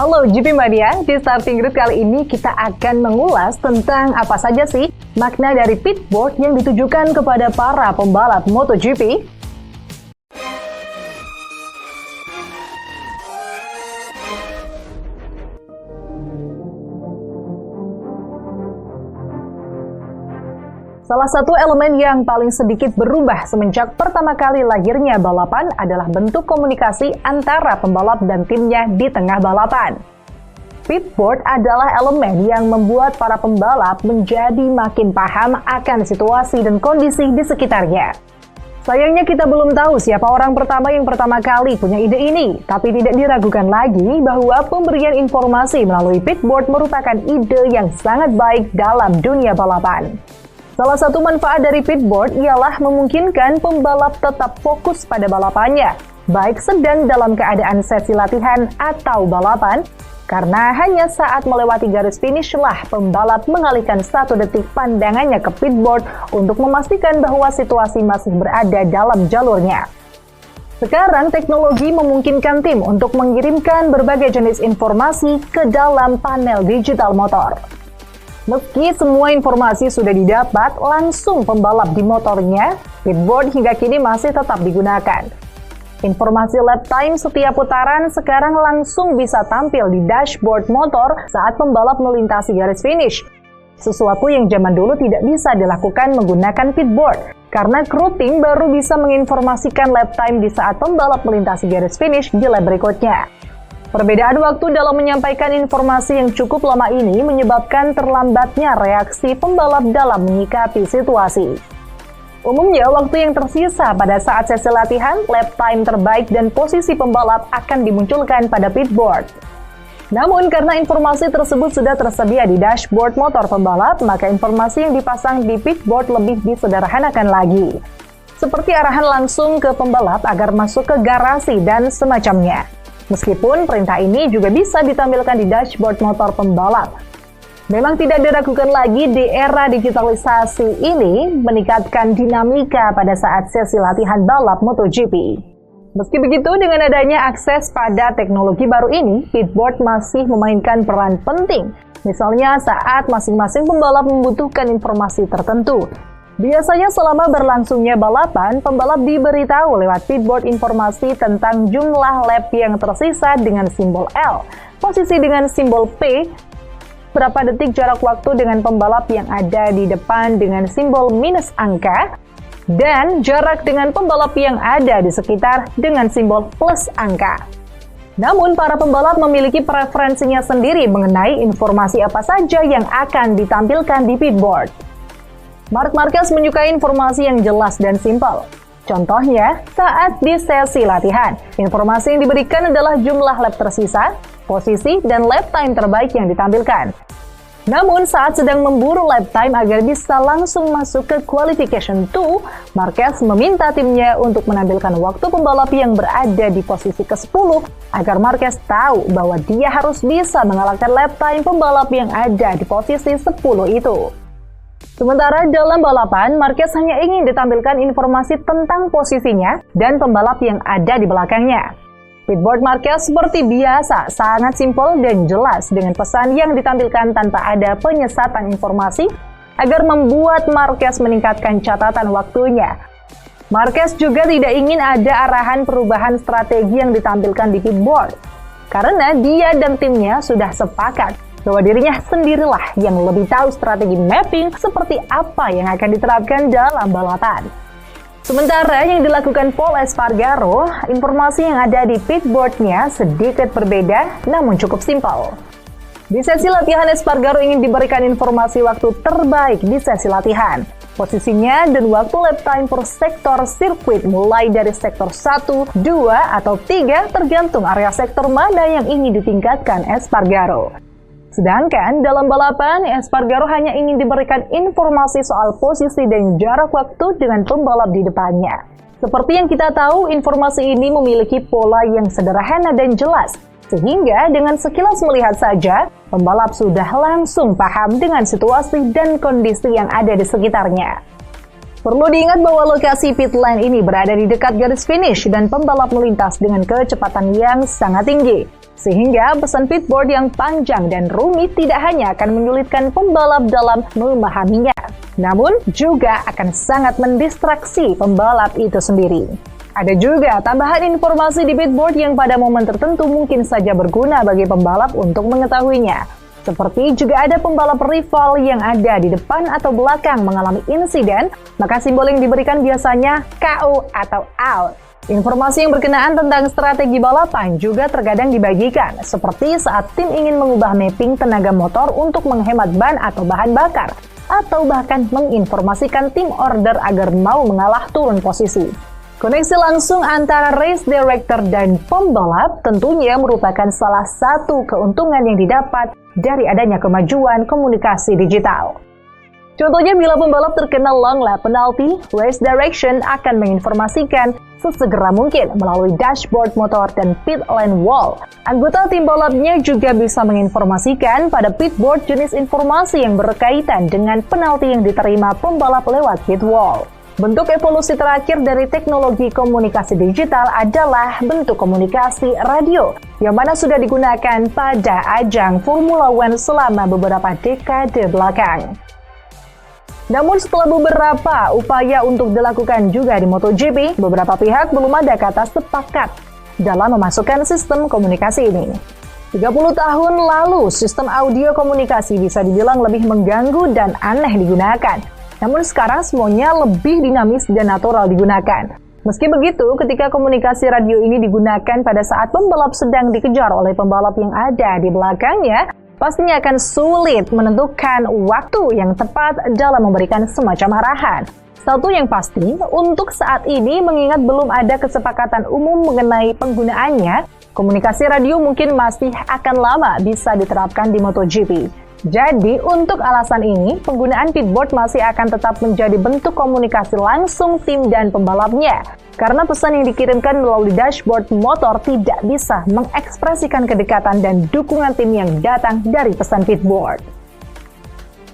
Halo GP Mania, di Starting Grid kali ini kita akan mengulas tentang apa saja sih makna dari pitboard yang ditujukan kepada para pembalap MotoGP. Salah satu elemen yang paling sedikit berubah semenjak pertama kali lahirnya balapan adalah bentuk komunikasi antara pembalap dan timnya di tengah balapan. Pitboard adalah elemen yang membuat para pembalap menjadi makin paham akan situasi dan kondisi di sekitarnya. Sayangnya kita belum tahu siapa orang pertama yang pertama kali punya ide ini, tapi tidak diragukan lagi bahwa pemberian informasi melalui pitboard merupakan ide yang sangat baik dalam dunia balapan. Salah satu manfaat dari pitboard ialah memungkinkan pembalap tetap fokus pada balapannya, baik sedang dalam keadaan sesi latihan atau balapan, karena hanya saat melewati garis finish lah pembalap mengalihkan 1 detik pandangannya ke pitboard untuk memastikan bahwa situasi masih berada dalam jalurnya. Sekarang teknologi memungkinkan tim untuk mengirimkan berbagai jenis informasi ke dalam panel digital motor. Meski semua informasi sudah didapat langsung pembalap di motornya, pitboard hingga kini masih tetap digunakan. Informasi lap time setiap putaran sekarang langsung bisa tampil di dashboard motor saat pembalap melintasi garis finish. Sesuatu yang zaman dulu tidak bisa dilakukan menggunakan pitboard, karena kru tim baru bisa menginformasikan lap time di saat pembalap melintasi garis finish di lap berikutnya. Perbedaan waktu dalam menyampaikan informasi yang cukup lama ini menyebabkan terlambatnya reaksi pembalap dalam menyikapi situasi. Umumnya, waktu yang tersisa pada saat sesi latihan, lap time terbaik dan posisi pembalap akan dimunculkan pada pitboard. Namun, karena informasi tersebut sudah tersedia di dashboard motor pembalap, maka informasi yang dipasang di pitboard lebih disederhanakan lagi. Seperti arahan langsung ke pembalap agar masuk ke garasi dan semacamnya. Meskipun perintah ini juga bisa ditampilkan di dashboard motor pembalap. Memang tidak diragukan lagi di era digitalisasi ini meningkatkan dinamika pada saat sesi latihan balap MotoGP. Meski begitu, dengan adanya akses pada teknologi baru ini, pitboard masih memainkan peran penting. Misalnya saat masing-masing pembalap membutuhkan informasi tertentu. Biasanya selama berlangsungnya balapan, pembalap diberitahu lewat pitboard informasi tentang jumlah lap yang tersisa dengan simbol L, posisi dengan simbol P, berapa detik jarak waktu dengan pembalap yang ada di depan dengan simbol minus angka, dan jarak dengan pembalap yang ada di sekitar dengan simbol plus angka. Namun, para pembalap memiliki preferensinya sendiri mengenai informasi apa saja yang akan ditampilkan di pitboard. Marc Marquez menyukai informasi yang jelas dan simpel. Contohnya, saat di sesi latihan, informasi yang diberikan adalah jumlah lap tersisa, posisi, dan lap time terbaik yang ditampilkan. Namun, saat sedang memburu lap time agar bisa langsung masuk ke qualification 2, Marquez meminta timnya untuk menampilkan waktu pembalap yang berada di posisi ke-10 agar Marquez tahu bahwa dia harus bisa mengalahkan lap time pembalap yang ada di posisi 10 itu. Sementara dalam balapan, Marquez hanya ingin ditampilkan informasi tentang posisinya dan pembalap yang ada di belakangnya. Pitboard Marquez seperti biasa, sangat simpel dan jelas dengan pesan yang ditampilkan tanpa ada penyesatan informasi agar membuat Marquez meningkatkan catatan waktunya. Marquez juga tidak ingin ada arahan perubahan strategi yang ditampilkan di pitboard, karena dia dan timnya sudah sepakat bahwa dirinya sendirilah yang lebih tahu strategi mapping seperti apa yang akan diterapkan dalam balapan. Sementara yang dilakukan Pol Espargaro, informasi yang ada di pitboardnya sedikit berbeda namun cukup simpel. Di sesi latihan, Espargaro ingin diberikan informasi waktu terbaik di sesi latihan, posisinya dan waktu lap time per sektor sirkuit mulai dari sektor 1, 2, atau 3 tergantung area sektor mana yang ingin ditingkatkan Espargaro. Sedangkan dalam balapan, Espargaro hanya ingin diberikan informasi soal posisi dan jarak waktu dengan pembalap di depannya. Seperti yang kita tahu, informasi ini memiliki pola yang sederhana dan jelas, sehingga dengan sekilas melihat saja, pembalap sudah langsung paham dengan situasi dan kondisi yang ada di sekitarnya. Perlu diingat bahwa lokasi pit lane ini berada di dekat garis finish dan pembalap melintas dengan kecepatan yang sangat tinggi. Sehingga pesan pitboard yang panjang dan rumit tidak hanya akan menyulitkan pembalap dalam memahaminya, namun juga akan sangat mendistraksi pembalap itu sendiri. Ada juga tambahan informasi di pitboard yang pada momen tertentu mungkin saja berguna bagi pembalap untuk mengetahuinya. Seperti juga ada pembalap rival yang ada di depan atau belakang mengalami insiden, maka simbol yang diberikan biasanya KO atau out. Informasi yang berkenaan tentang strategi balapan juga terkadang dibagikan, seperti saat tim ingin mengubah mapping tenaga motor untuk menghemat ban atau bahan bakar, atau bahkan menginformasikan tim order agar mau mengalah turun posisi. Koneksi langsung antara race director dan pembalap tentunya merupakan salah satu keuntungan yang didapat dari adanya kemajuan komunikasi digital. Contohnya bila pembalap terkena long lap penalti, race direction akan menginformasikan sesegera mungkin melalui dashboard motor dan pit lane wall. Anggota tim balapnya juga bisa menginformasikan pada pitboard jenis informasi yang berkaitan dengan penalti yang diterima pembalap lewat pit wall. Bentuk evolusi terakhir dari teknologi komunikasi digital adalah bentuk komunikasi radio, yang mana sudah digunakan pada ajang Formula One selama beberapa dekade belakang. Namun setelah beberapa upaya untuk dilakukan juga di MotoGP, beberapa pihak belum ada kata sepakat dalam memasukkan sistem komunikasi ini. 30 tahun lalu, sistem audio komunikasi bisa dibilang lebih mengganggu dan aneh digunakan. Namun sekarang semuanya lebih dinamis dan natural digunakan. Meski begitu, ketika komunikasi radio ini digunakan pada saat pembalap sedang dikejar oleh pembalap yang ada di belakangnya, pastinya akan sulit menentukan waktu yang tepat dalam memberikan semacam arahan. Satu yang pasti, untuk saat ini mengingat belum ada kesepakatan umum mengenai penggunaannya, komunikasi radio mungkin masih akan lama bisa diterapkan di MotoGP. Jadi, untuk alasan ini, penggunaan pitboard masih akan tetap menjadi bentuk komunikasi langsung tim dan pembalapnya. Karena pesan yang dikirimkan melalui dashboard motor tidak bisa mengekspresikan kedekatan dan dukungan tim yang datang dari pesan pitboard.